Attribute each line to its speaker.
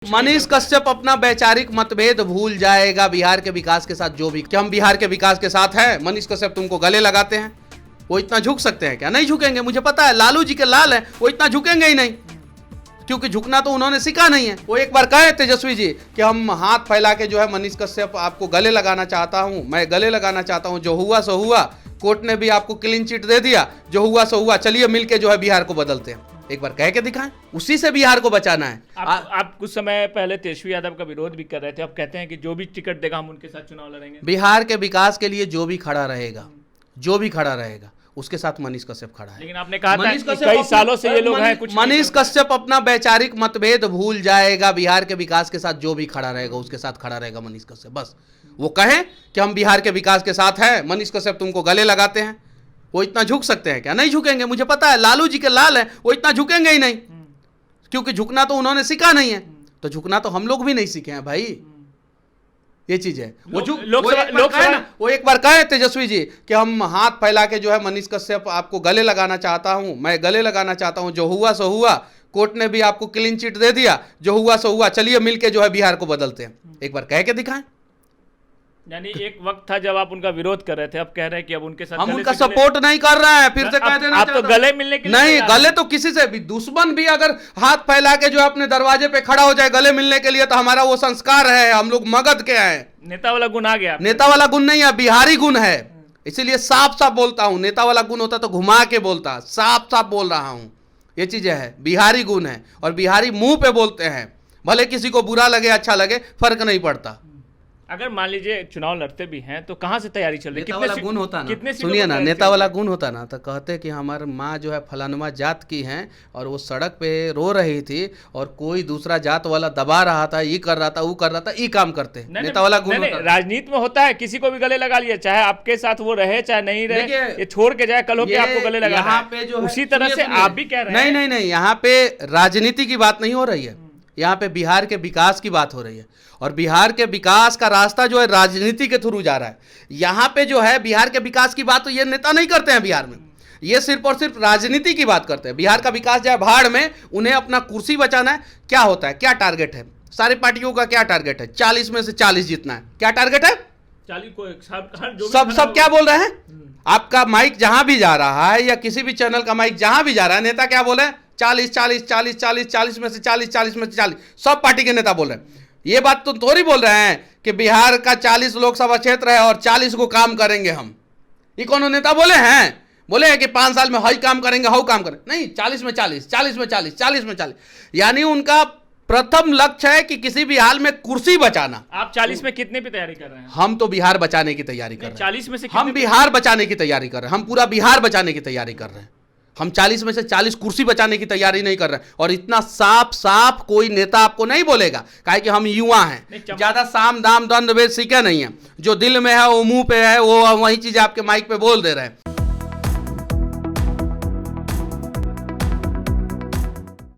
Speaker 1: मनीष कश्यप अपना वैचारिक मतभेद भूल जाएगा बिहार के विकास के साथ। जो भी क्या हम बिहार के विकास के साथ हैं? मनीष कश्यप तुमको गले लगाते हैं, वो इतना झुक सकते हैं क्या? नहीं झुकेंगे, मुझे पता है। लालू जी के लाल हैं, वो इतना झुकेंगे ही नहीं, क्योंकि झुकना तो उन्होंने सीखा नहीं है। वो एक बार कहे तेजस्वी जी कि हम हाथ फैला के जो है मनीष कश्यप आपको गले लगाना चाहता हूं, मैं गले लगाना चाहता हूं, जो हुआ सो हुआ, कोर्ट ने भी आपको क्लीन चिट दे दिया, जो हुआ सो हुआ, चलिए मिलके जो है बिहार को बदलते हैं। एक बार कह के दिखाएं, उसी से बिहार को बचाना है।
Speaker 2: आप कुछ समय पहले तेजस्वी यादव का विरोध भी कर रहे थे, अब कहते हैं कि जो भी टिकट देगा हम उनके साथ चुनाव लड़ेंगे।
Speaker 1: बिहार के विकास के लिए जो भी खड़ा रहेगा, जो भी खड़ा रहेगा, उसके साथ मनीष कश्यप खड़ा है।
Speaker 2: लेकिन आपने कहा था कि कई सालों से ये लोग हैं, कुछ
Speaker 1: मनीष कश्यप अपना वैचारिक मतभेद भूल जाएगा बिहार के विकास के साथ। जो भी खड़ा रहेगा उसके साथ खड़ा रहेगा मनीष कश्यप। बस वो कहें कि हम बिहार के विकास के साथ हैं, मनीष कश्यप तुमको गले लगाते हैं, वो इतना झुक सकते हैं क्या? नहीं झुकेंगे, मुझे पता है। लालू जी के लाल हैं, वो इतना झुकेंगे ही नहीं, क्योंकि झुकना तो उन्होंने सीखा नहीं है। तो झुकना तो हम लोग भी नहीं सीखे हैं भाई, ये चीज है। वो एक बार कहे तेजस्वी जी कि हम हाथ फैला के जो है मनीष कश्यप आपको गले लगाना चाहता हूं, मैं गले लगाना चाहता हूं, जो हुआ सो हुआ, कोर्ट ने भी आपको क्लीन चिट दे दिया, जो हुआ सो हुआ, चलिए मिलके जो है बिहार को बदलते हैं। एक बार कह के दिखाएं।
Speaker 2: यानी एक वक्त था जब आप उनका विरोध कर रहे थे, अब कह रहे हैं कि अब उनके साथ
Speaker 1: हम उनका सपोर्ट नहीं कर रहे हैं। फिर से कह देना,
Speaker 2: आप तो गले मिलने के लिए
Speaker 1: नहीं, गले तो किसी से भी, दुश्मन भी अगर हाथ फैला के जो अपने दरवाजे पे खड़ा हो जाए गले मिलने के लिए, तो हमारा वो संस्कार है, हम लोग मगध के हैं।
Speaker 2: नेता वाला गुण आ गया।
Speaker 1: नेता वाला गुण नहीं है, बिहारी गुण है, इसीलिए साफ साफ बोलता हूं। नेता वाला गुण होता तो घुमा के बोलता, साफ साफ बोल रहा हूं। ये चीजें है, बिहारी गुण है, और बिहारी मुंह पे बोलते हैं, भले किसी को बुरा लगे अच्छा लगे, फर्क नहीं पड़ता।
Speaker 2: अगर मान लीजिए चुनाव लड़ते भी हैं तो कहाँ से तैयारी चल रही है?
Speaker 1: नेता वाला गुण होता ना,
Speaker 2: कितने
Speaker 1: सुनिए ना, नेता वाला गुण होता ना तो कहते कि हमारे माँ जो है फलानुमा जात की हैं, और वो सड़क पे रो रही थी और कोई दूसरा जात वाला दबा रहा था, ये कर रहा था, वो कर रहा था, ये काम करते। नेता वाला गुण होता।
Speaker 2: राजनीति में होता है, किसी को भी गले लगा लिया, चाहे आपके साथ वो रहे चाहे नहीं रहे, ये छोड़ के जाए, कल हो के आपको गले लगा।
Speaker 1: यहाँ पे जो
Speaker 2: उसी तरह से आप भी कह रहे हैं।
Speaker 1: नहीं, यहाँ पे राजनीति की बात नहीं हो रही है, यहाँ पे बिहार के विकास की बात हो रही है। और बिहार के विकास का रास्ता जो है राजनीति के थ्रू जा रहा है। यहाँ पे जो है बिहार के विकास की बात तो ये नेता नहीं करते हैं बिहार में, ये सिर्फ और सिर्फ राजनीति की बात करते हैं। बिहार का विकास जाए भाड़ में, उन्हें अपना कुर्सी बचाना है। क्या होता है, क्या टारगेट है? सारी पार्टियों का क्या टारगेट है? 40 में से 40 जीतना है। क्या टारगेट है?
Speaker 2: 40 को
Speaker 1: सब क्या बोल रहे हैं? आपका माइक जहां भी जा रहा है, या किसी भी चैनल का माइक जहां भी जा रहा है, नेता क्या बोले? 40 40 40 40 40 में से 40 40 में से 40। सब पार्टी के नेता बोल रहे हैं। ये बात तो थोड़ी बोल रहे हैं कि बिहार का 40 लोकसभा क्षेत्र है और 40 को काम करेंगे हम। ये कौन नेता बोले हैं? बोले हैं कि 5 साल में हाई काम करेंगे, हाउ काम करेंगे। नहीं, 40 में 40, 40 में 40, 40 में 40। यानी उनका प्रथम लक्ष्य है कि किसी भी हाल में कुर्सी बचाना।
Speaker 2: आप 40 में कितने पे तैयारी कर रहे हैं?
Speaker 1: हम तो बिहार बचाने की तैयारी कर रहे हैं।
Speaker 2: 40 में से
Speaker 1: हम बिहार बचाने की तैयारी कर रहे हैं, हम पूरा बिहार बचाने की तैयारी कर रहे हैं। हम 40 में से 40 कुर्सी बचाने की तैयारी नहीं कर रहे हैं। और इतना साफ साफ कोई नेता आपको नहीं बोलेगा, काहे कि हम युवा हैं, ज्यादा साम दाम दंड भेद सीखे नहीं है। जो दिल में है वो मुंह पे है, वो वही चीज आपके माइक पे बोल दे रहे हैं।